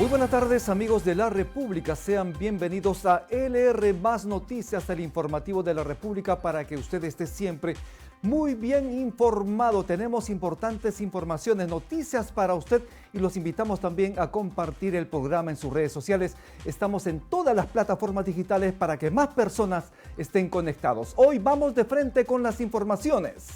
Muy buenas tardes, amigos de la República. Sean bienvenidos a LR Más Noticias, el informativo de la República, para que usted esté siempre muy bien informado. Tenemos importantes informaciones, noticias para usted y los invitamos también a compartir el programa en sus redes sociales. Estamos en todas las plataformas digitales para que más personas estén conectados. Hoy vamos de frente con las informaciones.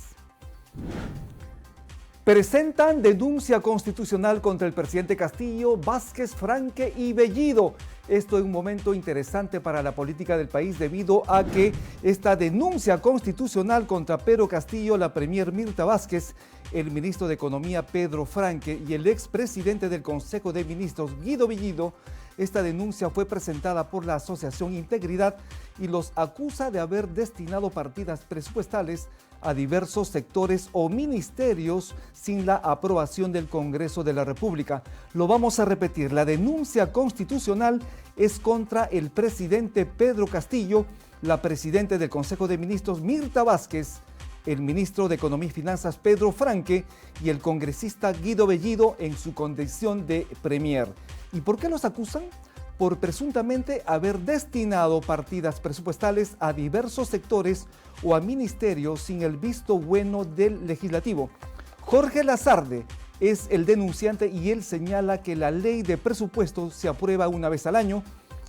Presentan denuncia constitucional contra el presidente Castillo, Vázquez, Franque y Bellido. Esto es un momento interesante para la política del país debido a que esta denuncia constitucional contra Pedro Castillo, la premier Mirta Vázquez, el ministro de Economía Pedro Franque y el expresidente del Consejo de Ministros Guido Bellido. Esta denuncia fue presentada por la Asociación Integridad y los acusa de haber destinado partidas presupuestales a diversos sectores o ministerios sin la aprobación del Congreso de la República. Lo vamos a repetir, la denuncia constitucional es contra el presidente Pedro Castillo, la presidenta del Consejo de Ministros Mirta Vázquez, el ministro de Economía y Finanzas Pedro Franque y el congresista Guido Bellido en su condición de premier. ¿Y por qué los acusan? Por presuntamente haber destinado partidas presupuestales a diversos sectores o a ministerios sin el visto bueno del legislativo. Jorge Lazarde es el denunciante y él señala que la ley de presupuestos se aprueba una vez al año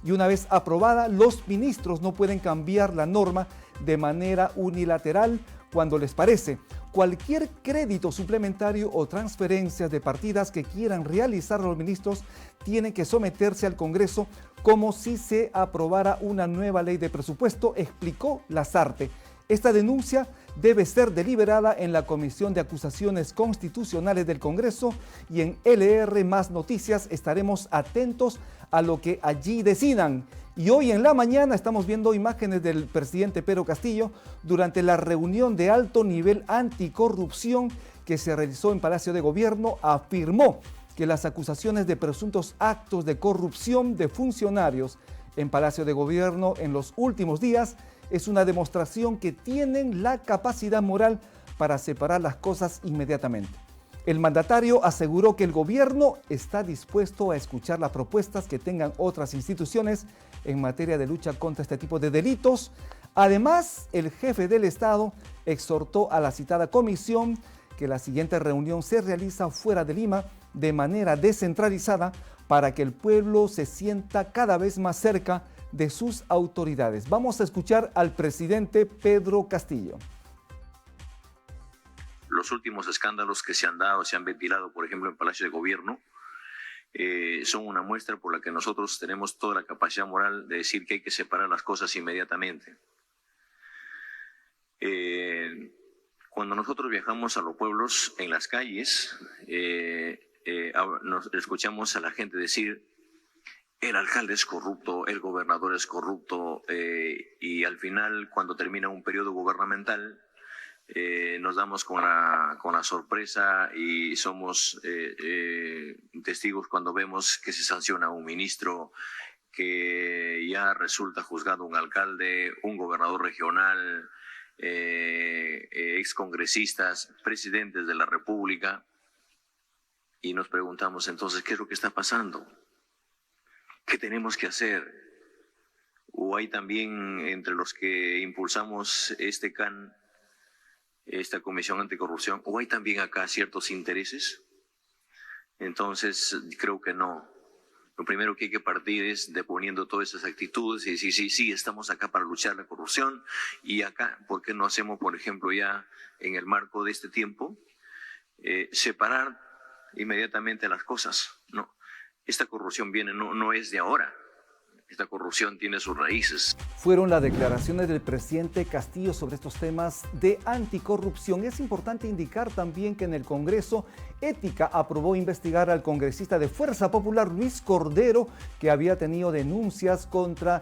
y una vez aprobada, los ministros no pueden cambiar la norma de manera unilateral cuando les parece. Cualquier crédito suplementario o transferencias de partidas que quieran realizar los ministros tienen que someterse al Congreso como si se aprobara una nueva ley de presupuesto, explicó Lazarte. Esta denuncia debe ser deliberada en la Comisión de Acusaciones Constitucionales del Congreso y en LR Más Noticias estaremos atentos a lo que allí decidan. Y hoy en la mañana estamos viendo imágenes del presidente Pedro Castillo durante la reunión de alto nivel anticorrupción que se realizó en Palacio de Gobierno. Afirmó que las acusaciones de presuntos actos de corrupción de funcionarios en Palacio de Gobierno en los últimos días es una demostración que tienen la capacidad moral para separar las cosas inmediatamente. El mandatario aseguró que el gobierno está dispuesto a escuchar las propuestas que tengan otras instituciones en materia de lucha contra este tipo de delitos. Además, el jefe del Estado exhortó a la citada comisión que la siguiente reunión se realiza fuera de Lima de manera descentralizada para que el pueblo se sienta cada vez más cerca de sus autoridades. Vamos a escuchar al presidente Pedro Castillo. Los últimos escándalos que se han dado, se han ventilado, por ejemplo, en Palacio de Gobierno, son una muestra por la que nosotros tenemos toda la capacidad moral de decir que hay que separar las cosas inmediatamente. Cuando nosotros viajamos a los pueblos, en las calles, nos escuchamos a la gente decir: el alcalde es corrupto, el gobernador es corrupto, y al final, cuando termina un periodo gubernamental, nos damos con la sorpresa y somos testigos cuando vemos que se sanciona a un ministro, que ya resulta juzgado un alcalde, un gobernador regional, excongresistas, presidentes de la República, y nos preguntamos entonces, ¿qué es lo que está pasando? ¿Qué tenemos que hacer? ¿O hay también entre los que impulsamos este CAN, esta Comisión Anticorrupción, o hay también acá ciertos intereses? Entonces, creo que no. Lo primero que hay que partir es deponiendo todas esas actitudes y decir, sí, estamos acá para luchar la corrupción, y acá, ¿por qué no hacemos, por ejemplo, ya en el marco de este tiempo, separar inmediatamente las cosas? No, esta corrupción viene, no es de ahora. Esta corrupción tiene sus raíces. Fueron las declaraciones del presidente Castillo sobre estos temas de anticorrupción. Es importante indicar también que en el Congreso, Ética aprobó investigar al congresista de Fuerza Popular Luis Cordero, que había tenido denuncias contra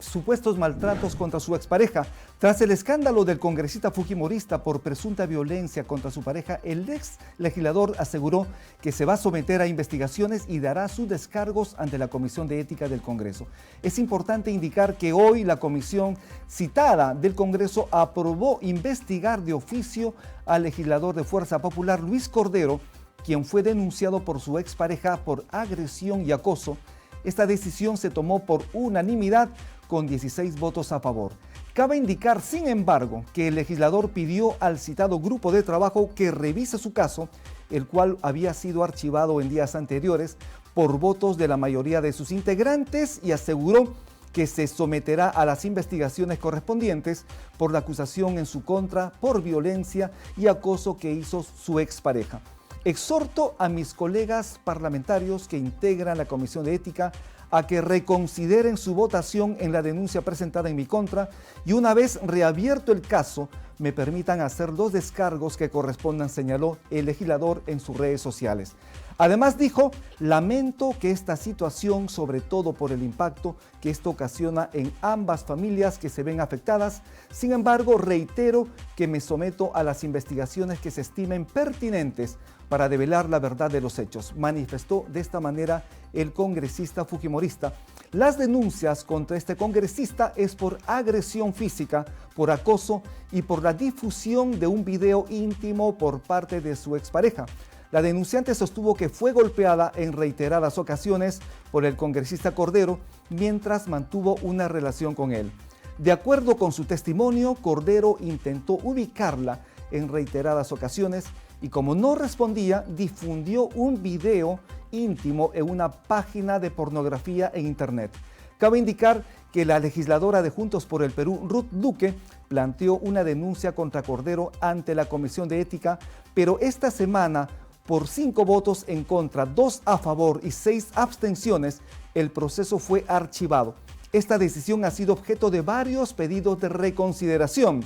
supuestos maltratos contra su expareja. Tras el escándalo del congresista fujimorista por presunta violencia contra su pareja, el ex legislador aseguró que se va a someter a investigaciones y dará sus descargos ante la Comisión de Ética del Congreso. Es importante indicar que hoy la comisión citada del Congreso aprobó investigar de oficio al legislador de Fuerza Popular Luis Cordero, quien fue denunciado por su expareja por agresión y acoso. Esta decisión se tomó por unanimidad con 16 votos a favor. Cabe indicar, sin embargo, que el legislador pidió al citado grupo de trabajo que revise su caso, el cual había sido archivado en días anteriores por votos de la mayoría de sus integrantes, y aseguró que se someterá a las investigaciones correspondientes por la acusación en su contra por violencia y acoso que hizo su expareja. Exhorto a mis colegas parlamentarios que integran la Comisión de Ética a que reconsideren su votación en la denuncia presentada en mi contra y, una vez reabierto el caso, me permitan hacer los descargos que correspondan, señaló el legislador en sus redes sociales. Además dijo: lamento que esta situación, sobre todo por el impacto que esto ocasiona en ambas familias que se ven afectadas, sin embargo reitero que me someto a las investigaciones que se estimen pertinentes para develar la verdad de los hechos, manifestó de esta manera el congresista fujimorista. Las denuncias contra este congresista es por agresión física, por acoso y por la difusión de un video íntimo por parte de su expareja. La denunciante sostuvo que fue golpeada en reiteradas ocasiones por el congresista Cordero mientras mantuvo una relación con él. De acuerdo con su testimonio, Cordero intentó ubicarla en reiteradas ocasiones y, como no respondía, difundió un video íntimo en una página de pornografía en internet. Cabe indicar que la legisladora de Juntos por el Perú, Ruth Duque, planteó una denuncia contra Cordero ante la Comisión de Ética, pero esta semana, por 5 votos en contra, 2 a favor y 6 abstenciones, el proceso fue archivado. Esta decisión ha sido objeto de varios pedidos de reconsideración.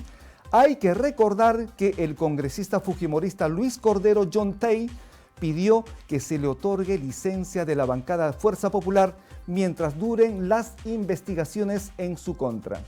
Hay que recordar que el congresista fujimorista Luis Cordero John Tay pidió que se le otorgue licencia de la bancada Fuerza Popular mientras duren las investigaciones en su contra.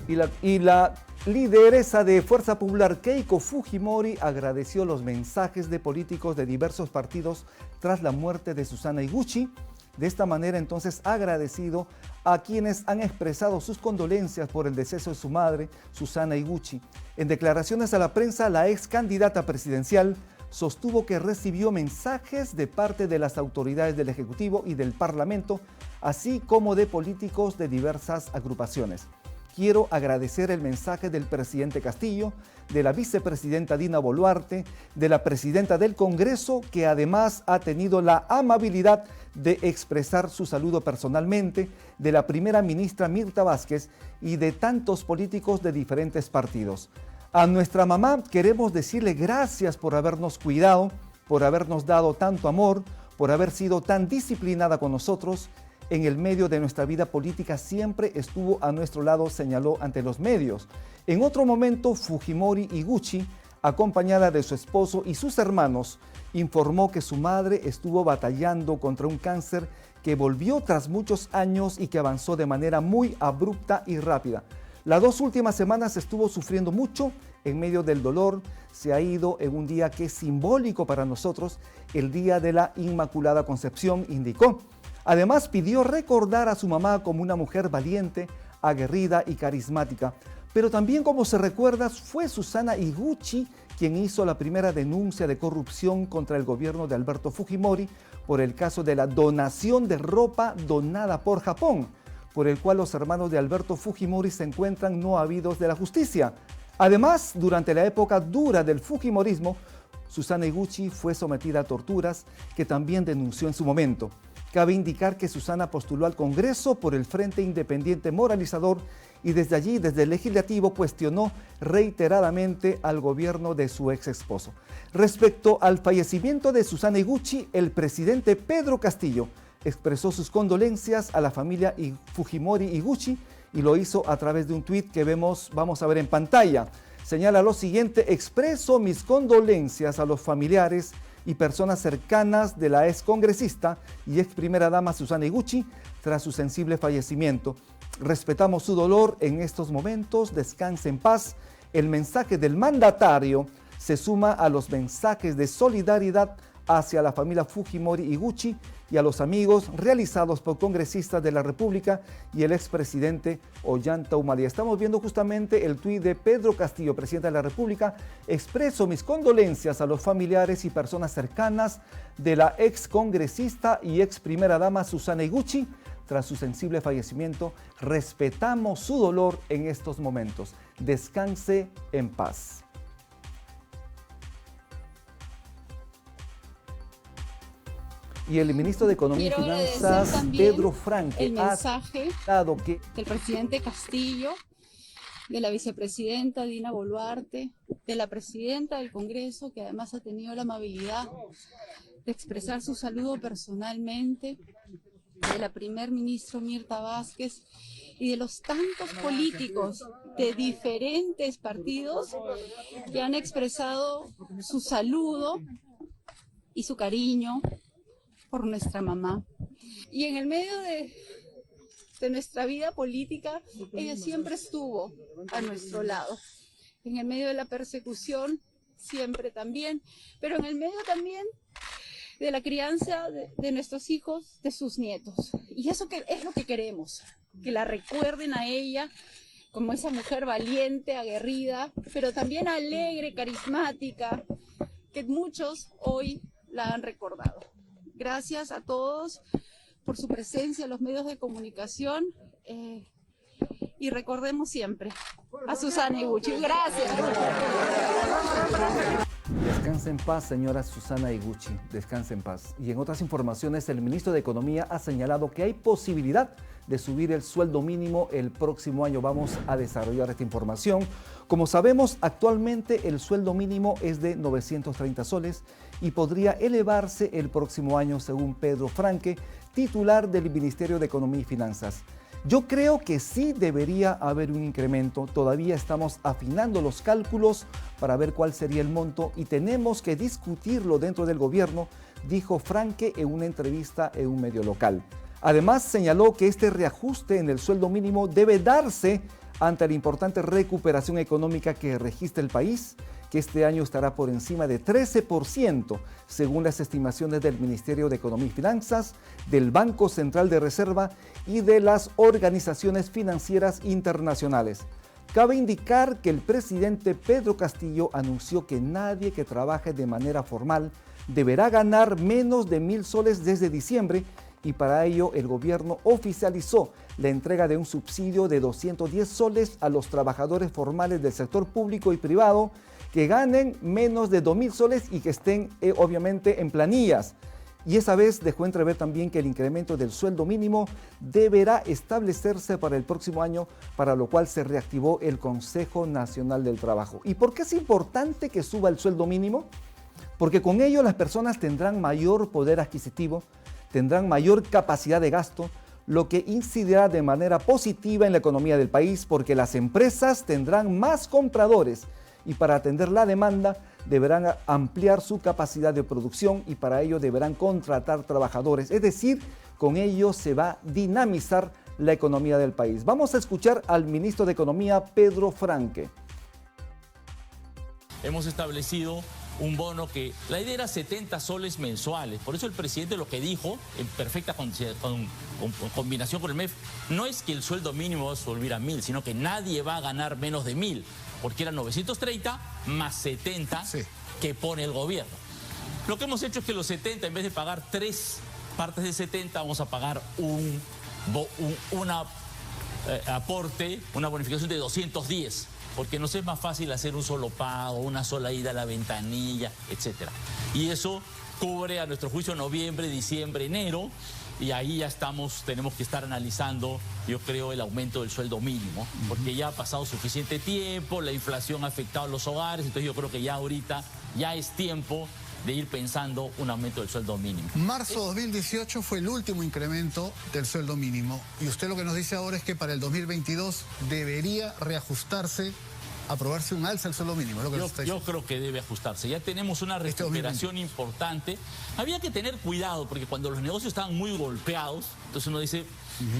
Y la lideresa de Fuerza Popular, Keiko Fujimori, agradeció los mensajes de políticos de diversos partidos tras la muerte de Susana Higuchi. De esta manera, entonces, ha agradecido a quienes han expresado sus condolencias por el deceso de su madre, Susana Higuchi. En declaraciones a la prensa, la ex candidata presidencial sostuvo que recibió mensajes de parte de las autoridades del Ejecutivo y del Parlamento, así como de políticos de diversas agrupaciones. Quiero agradecer el mensaje del presidente Castillo, de la vicepresidenta Dina Boluarte, de la presidenta del Congreso, que además ha tenido la amabilidad de expresar su saludo personalmente, de la primera ministra Mirta Vázquez y de tantos políticos de diferentes partidos. A nuestra mamá queremos decirle gracias por habernos cuidado, por habernos dado tanto amor, por haber sido tan disciplinada con nosotros. En el medio de nuestra vida política siempre estuvo a nuestro lado, señaló ante los medios. En otro momento, Fujimori Higuchi, acompañada de su esposo y sus hermanos, informó que su madre estuvo batallando contra un cáncer que volvió tras muchos años y que avanzó de manera muy abrupta y rápida. Las 2 últimas semanas estuvo sufriendo mucho en medio del dolor. Se ha ido en un día que es simbólico para nosotros, el Día de la Inmaculada Concepción, indicó. Además, pidió recordar a su mamá como una mujer valiente, aguerrida y carismática. Pero también, como se recuerda, fue Susana Higuchi quien hizo la primera denuncia de corrupción contra el gobierno de Alberto Fujimori por el caso de la donación de ropa donada por Japón, por el cual los hermanos de Alberto Fujimori se encuentran no habidos de la justicia. Además, durante la época dura del Fujimorismo, Susana Higuchi fue sometida a torturas que también denunció en su momento. Cabe indicar que Susana postuló al Congreso por el Frente Independiente Moralizador y desde allí, desde el Legislativo, cuestionó reiteradamente al gobierno de su ex esposo. Respecto al fallecimiento de Susana Higuchi, el presidente Pedro Castillo expresó sus condolencias a la familia Fujimori Higuchi y lo hizo a través de un tuit que vamos a ver en pantalla. Señala lo siguiente: expreso mis condolencias a los familiares y personas cercanas de la ex congresista y ex primera dama Susana Higuchi tras su sensible fallecimiento. Respetamos su dolor en estos momentos, descanse en paz. El mensaje del mandatario se suma a los mensajes de solidaridad hacia la familia Fujimori Higuchi y a los amigos realizados por congresistas de la República y el expresidente Ollanta Humala. Estamos viendo justamente el tuit de Pedro Castillo, presidente de la República. Expreso mis condolencias a los familiares y personas cercanas de la ex congresista y ex primera dama Susana Higuchi tras su sensible fallecimiento. Respetamos su dolor en estos momentos. Descanse en paz. Y el ministro de Economía y Finanzas, Pedro Franque, el mensaje dado que del presidente Castillo, de la vicepresidenta Dina Boluarte, de la presidenta del Congreso, que además ha tenido la amabilidad de expresar su saludo personalmente, de la primer ministra Mirta Vázquez y de los tantos políticos de diferentes partidos que han expresado su saludo y su cariño por nuestra mamá. Y en el medio de nuestra vida política, ella siempre estuvo a nuestro lado. En el medio de la persecución, siempre también, pero en el medio también de la crianza de nuestros hijos, de sus nietos. Y eso es lo que queremos, que la recuerden a ella como esa mujer valiente, aguerrida, pero también alegre, carismática, que muchos hoy la han recordado. Gracias a todos por su presencia en los medios de comunicación y recordemos siempre a Susana Higuchi. Gracias. Descanse en paz, señora Susana Higuchi, descanse en paz. Y en otras informaciones, el ministro de Economía ha señalado que hay posibilidad de subir el sueldo mínimo el próximo año. Vamos a desarrollar esta información. Como sabemos, actualmente el sueldo mínimo es de 930 soles y podría elevarse el próximo año, según Pedro Franque, titular del Ministerio de Economía y Finanzas. Yo creo que sí debería haber un incremento. Todavía estamos afinando los cálculos para ver cuál sería el monto y tenemos que discutirlo dentro del gobierno, dijo Franque en una entrevista en un medio local. Además, señaló que este reajuste en el sueldo mínimo debe darse ante la importante recuperación económica que registra el país, que este año estará por encima de 13%, según las estimaciones del Ministerio de Economía y Finanzas, del Banco Central de Reserva y de las organizaciones financieras internacionales. Cabe indicar que el presidente Pedro Castillo anunció que nadie que trabaje de manera formal deberá ganar menos de 1.000 soles desde diciembre, y para ello el gobierno oficializó la entrega de un subsidio de 210 soles a los trabajadores formales del sector público y privado que ganen menos de 2.000 soles y que estén obviamente en planillas. Y esa vez dejó entrever también que el incremento del sueldo mínimo deberá establecerse para el próximo año, para lo cual se reactivó el Consejo Nacional del Trabajo. ¿Y por qué es importante que suba el sueldo mínimo? Porque con ello las personas tendrán mayor poder adquisitivo, tendrán mayor capacidad de gasto, lo que incidirá de manera positiva en la economía del país, porque las empresas tendrán más compradores y para atender la demanda deberán ampliar su capacidad de producción y para ello deberán contratar trabajadores. Es decir, con ello se va a dinamizar la economía del país. Vamos a escuchar al ministro de Economía, Pedro Franque. Hemos establecido un bono que la idea era 70 soles mensuales. Por eso el presidente lo que dijo, en perfecta combinación con el MEF, no es que el sueldo mínimo va a subir a 1.000, sino que nadie va a ganar menos de 1.000, porque eran 930 más 70 que pone el gobierno. Lo que hemos hecho es que los 70, en vez de pagar 3 partes de 70, vamos a pagar un aporte, una bonificación de 210. Porque nos es más fácil hacer un solo pago, una sola ida a la ventanilla, etc. Y eso cubre a nuestro juicio noviembre, diciembre, enero, y ahí ya tenemos que estar analizando, yo creo, el aumento del sueldo mínimo, porque ya ha pasado suficiente tiempo, la inflación ha afectado a los hogares, entonces yo creo que ya ahorita ya es tiempo de ir pensando un aumento del sueldo mínimo. Marzo 2018 fue el último incremento del sueldo mínimo y usted lo que nos dice ahora es que para el 2022 debería reajustarse, aprobarse un alza al sueldo mínimo. Es lo que yo creo que debe ajustarse. Ya tenemos una recuperación importante. Había que tener cuidado porque cuando los negocios estaban muy golpeados, entonces uno dice,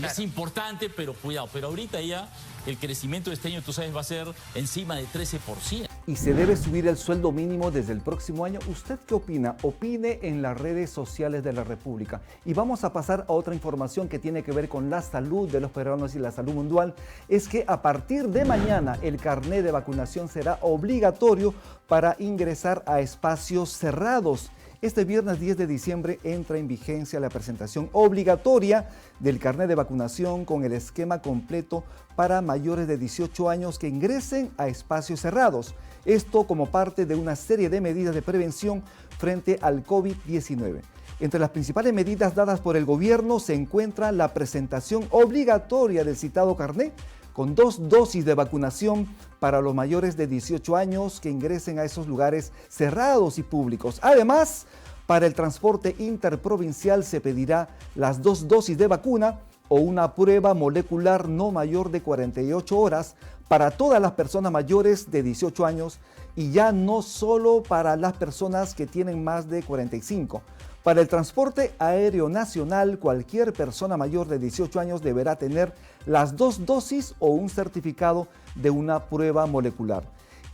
Es importante, pero cuidado. Pero ahorita ya el crecimiento de este año, tú sabes, va a ser encima de 13%. ¿Y se debe subir el sueldo mínimo desde el próximo año? ¿Usted qué opina? Opine en las redes sociales de la República. Y vamos a pasar a otra información que tiene que ver con la salud de los peruanos y la salud mundial. Es que a partir de mañana el carnet de vacunación será obligatorio para ingresar a espacios cerrados. Este viernes 10 de diciembre entra en vigencia la presentación obligatoria del carnet de vacunación con el esquema completo para mayores de 18 años que ingresen a espacios cerrados. Esto como parte de una serie de medidas de prevención frente al COVID-19. Entre las principales medidas dadas por el gobierno se encuentra la presentación obligatoria del citado carnet con 2 dosis de vacunación para los mayores de 18 años que ingresen a esos lugares cerrados y públicos. Además, para el transporte interprovincial se pedirá las 2 dosis de vacuna o una prueba molecular no mayor de 48 horas para todas las personas mayores de 18 años y ya no solo para las personas que tienen más de 45. Para el transporte aéreo nacional, cualquier persona mayor de 18 años deberá tener las 2 dosis o un certificado de una prueba molecular.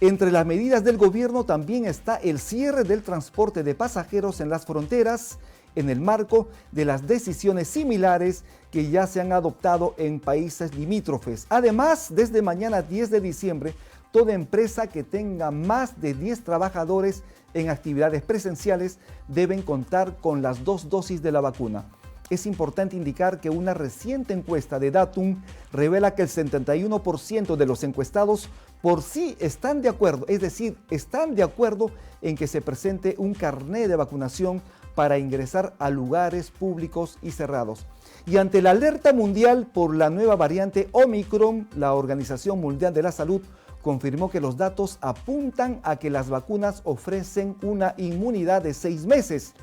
Entre las medidas del gobierno también está el cierre del transporte de pasajeros en las fronteras en el marco de las decisiones similares que ya se han adoptado en países limítrofes. Además, desde mañana 10 de diciembre, toda empresa que tenga más de 10 trabajadores en actividades presenciales deben contar con las 2 dosis de la vacuna. Es importante indicar que una reciente encuesta de Datum revela que el 71% de los encuestados por sí están de acuerdo, es decir, están de acuerdo en que se presente un carnet de vacunación para ingresar a lugares públicos y cerrados. Y ante la alerta mundial por la nueva variante Omicron, la Organización Mundial de la Salud confirmó que los datos apuntan a que las vacunas ofrecen una inmunidad de 6 meses.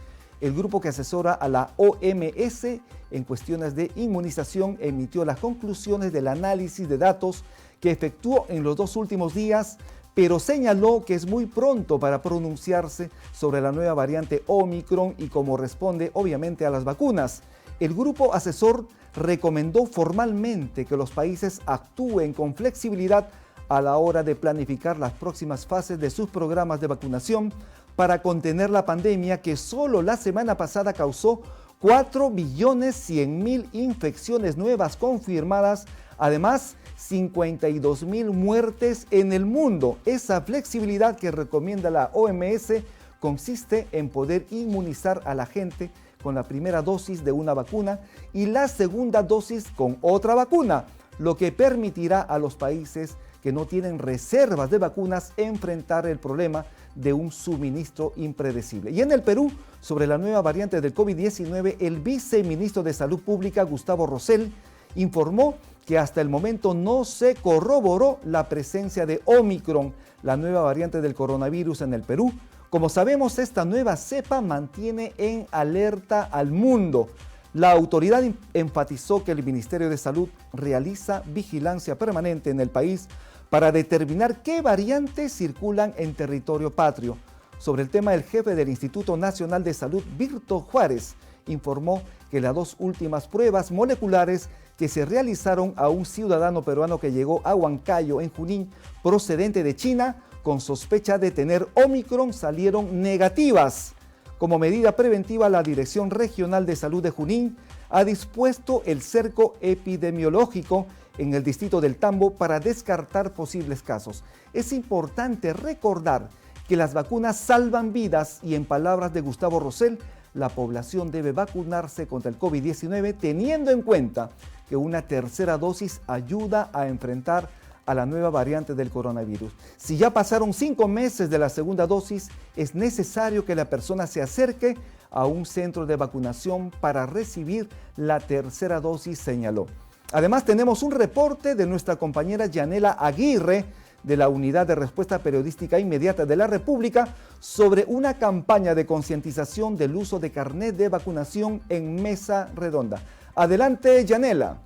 El grupo que asesora a la OMS en cuestiones de inmunización emitió las conclusiones del análisis de datos que efectuó en los 2 últimos días, pero señaló que es muy pronto para pronunciarse sobre la nueva variante Omicron y cómo responde obviamente a las vacunas. El grupo asesor recomendó formalmente que los países actúen con flexibilidad a la hora de planificar las próximas fases de sus programas de vacunación para contener la pandemia que solo la semana pasada causó 4.100.000 infecciones nuevas confirmadas, además 52.000 muertes en el mundo. Esa flexibilidad que recomienda la OMS consiste en poder inmunizar a la gente con la primera dosis de una vacuna y la segunda dosis con otra vacuna, lo que permitirá a los países que no tienen reservas de vacunas enfrentar el problema de un suministro impredecible. Y en el Perú, sobre la nueva variante del COVID-19, el viceministro de Salud Pública, Gustavo Rosell, informó que hasta el momento no se corroboró la presencia de Omicron, la nueva variante del coronavirus en el Perú. Como sabemos, esta nueva cepa mantiene en alerta al mundo. La autoridad enfatizó que el Ministerio de Salud realiza vigilancia permanente en el país para determinar qué variantes circulan en territorio patrio. Sobre el tema, el jefe del Instituto Nacional de Salud, Virto Juárez, informó que las 2 últimas pruebas moleculares que se realizaron a un ciudadano peruano que llegó a Huancayo, en Junín, procedente de China, con sospecha de tener Omicron, salieron negativas. Como medida preventiva, la Dirección Regional de Salud de Junín ha dispuesto el cerco epidemiológico en el distrito del Tambo para descartar posibles casos. Es importante recordar que las vacunas salvan vidas y, en palabras de Gustavo Rosell, la población debe vacunarse contra el COVID-19 teniendo en cuenta que una tercera dosis ayuda a enfrentar a la nueva variante del coronavirus. Si ya pasaron 5 meses de la segunda dosis, es necesario que la persona se acerque a un centro de vacunación para recibir la tercera dosis, señaló. Además, tenemos un reporte de nuestra compañera Yanela Aguirre de la Unidad de Respuesta Periodística Inmediata de la República sobre una campaña de concientización del uso de carnet de vacunación en Mesa Redonda. Adelante, Yanela.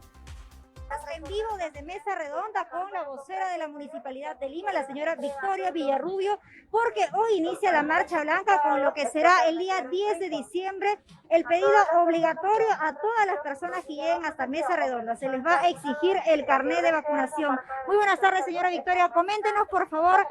en vivo desde Mesa Redonda con la vocera de la Municipalidad de Lima, la señora Victoria Villarrubio, porque hoy inicia la Marcha Blanca con lo que será el día 10 de diciembre el pedido obligatorio a todas las personas que lleguen hasta Mesa Redonda. Se les va a exigir el carnet de vacunación. Muy buenas tardes, señora Victoria. Coméntenos, por favor,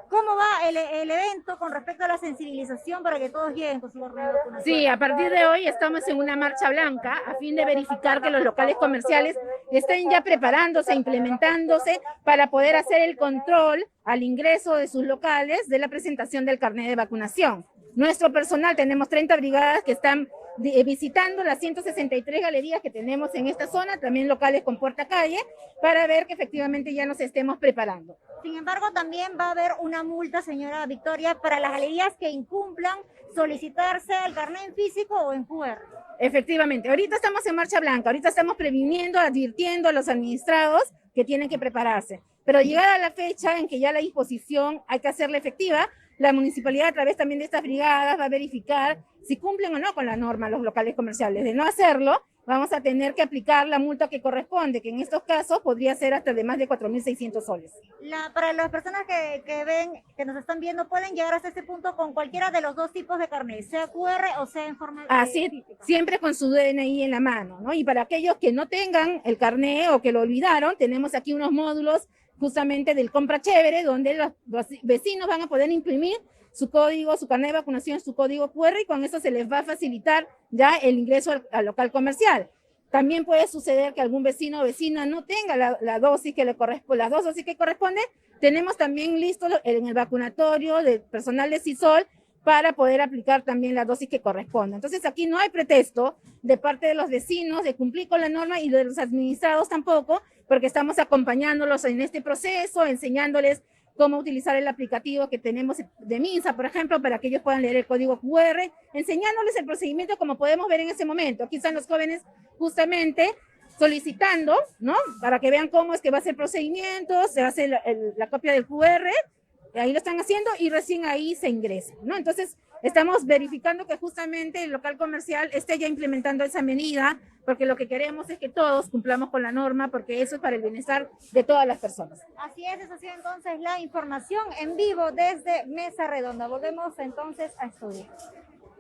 cómo va el evento con respecto a la sensibilización para que todos lleguen con su carnet de vacunación. Sí, a partir de hoy estamos en una marcha blanca a fin de verificar que los locales comerciales estén ya preparándose, implementándose para poder hacer el control al ingreso de sus locales de la presentación del carnet de vacunación. Nuestro personal, tenemos 30 brigadas que están visitando las 163 galerías que tenemos en esta zona, también locales con puerta calle, para ver que efectivamente ya nos estemos preparando. Sin embargo, también va a haber una multa, señora Victoria, para las galerías que incumplan solicitarse el carnet en físico o en QR. Efectivamente, ahorita estamos en marcha blanca, ahorita estamos previniendo, advirtiendo a los administrados que tienen que prepararse. Pero llegada la fecha en que ya la disposición hay que hacerla efectiva, la municipalidad a través también de estas brigadas va a verificar si cumplen o no con la norma los locales comerciales. De no hacerlo, vamos a tener que aplicar la multa que corresponde, que en estos casos podría ser hasta de más de 4.600 soles. Para las personas que nos están viendo, pueden llegar hasta este punto con cualquiera de los dos tipos de carnet, sea QR o sea en forma Así, siempre con su DNI en la mano, ¿no? Y para aquellos que no tengan el carnet o que lo olvidaron, tenemos aquí unos módulos justamente del Compra Chévere, donde los vecinos van a poder imprimir su código, su carnet de vacunación, su código QR, y con eso se les va a facilitar ya el ingreso al local comercial. También puede suceder que algún vecino o vecina no tenga la dosis que le corresponde, las dos dosis que corresponden. Tenemos también listo en el vacunatorio del personal de CISOL para poder aplicar también la dosis que corresponde. Entonces aquí no hay pretexto de parte de los vecinos de cumplir con la norma y de los administrados tampoco, porque estamos acompañándolos en este proceso, enseñándoles cómo utilizar el aplicativo que tenemos de MINSA, por ejemplo, para que ellos puedan leer el código QR, enseñándoles el procedimiento como podemos ver en ese momento. Aquí están los jóvenes justamente solicitando, ¿no? Para que vean cómo es que va a ser el procedimiento, se hace la copia del QR, ahí lo están haciendo y recién ahí se ingresa, ¿no? Entonces, estamos verificando que justamente el local comercial esté ya implementando esa medida, porque lo que queremos es que todos cumplamos con la norma, porque eso es para el bienestar de todas las personas. Así es, esa ha sido entonces la información en vivo desde Mesa Redonda. Volvemos entonces a estudio.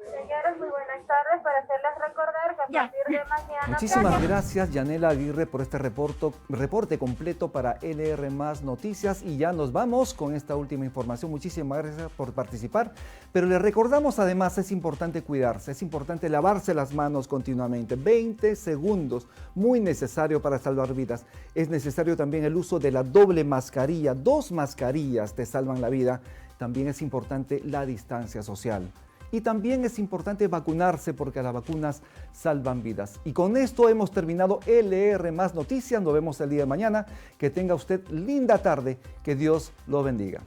Señores, muy buenas tardes. Para hacerles recordar que a partir de mañana... Muchísimas gracias, Yanela Aguirre, por este reporte completo para LR Más Noticias. Y ya nos vamos con esta última información. Muchísimas gracias por participar. Pero les recordamos, además, es importante cuidarse, es importante lavarse las manos continuamente. 20 segundos, muy necesario para salvar vidas. Es necesario también el uso de la doble mascarilla. 2 mascarillas te salvan la vida. También es importante la distancia social. Y también es importante vacunarse porque las vacunas salvan vidas. Y con esto hemos terminado LR Más Noticias. Nos vemos el día de mañana. Que tenga usted linda tarde. Que Dios lo bendiga.